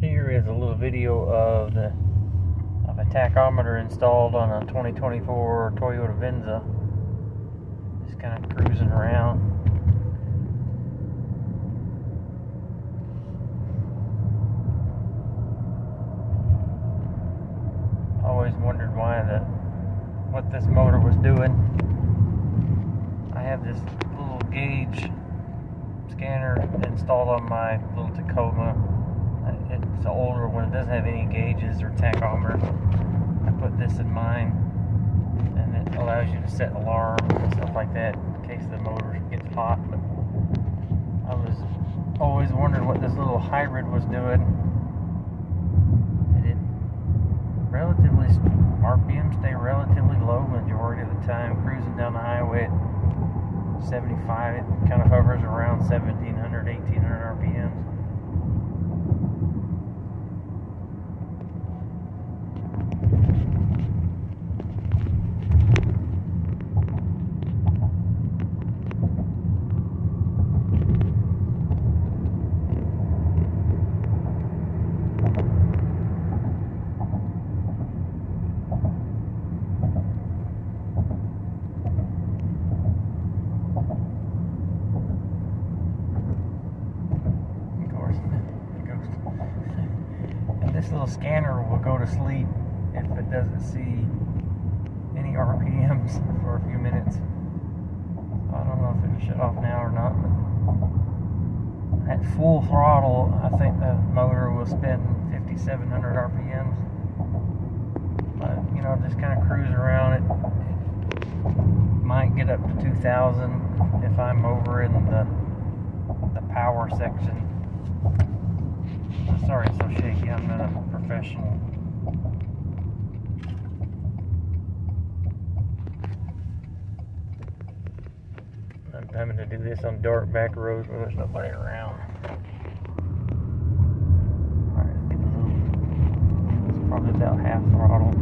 Here is a little video of a tachometer installed on a 2024 Toyota Venza. Just kind of cruising around. Always wondered what this motor was doing. I have this little gauge scanner installed on my little Tacoma. It's an older one. It doesn't have any gauges or tachometers. I put this in mine, and it allows you to set alarms and stuff like that in case the motor gets hot. But I was always wondering what this little hybrid was doing. RPM stay relatively low majority of the time. Cruising down the highway at 75, it kind of hovers around 1700, 1800 RPMs. This little scanner will go to sleep if it doesn't see any RPMs for a few minutes. I don't know if it'll shut off now or not, but at full throttle, I think the motor will spin 5,700 RPMs. But, you know, just kind of cruise around it. It might get up to 2,000 if I'm over in the power section. Sorry it's so shaky, I'm not a professional. I'm having to do this on dark back roads where there's nobody around. Alright, it's probably about half throttle.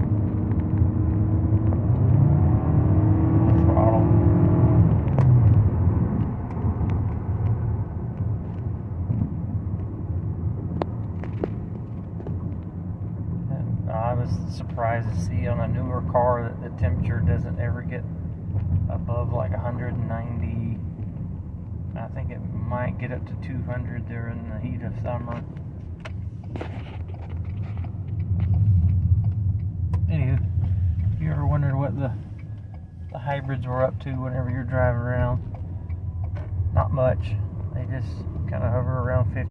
I was surprised to see on a newer car that the temperature doesn't ever get above like 190. I think it might get up to 200 during the heat of summer. Anywho, if you ever wondered what the hybrids were up to whenever you're driving around, not much. They just kind of hover around 50.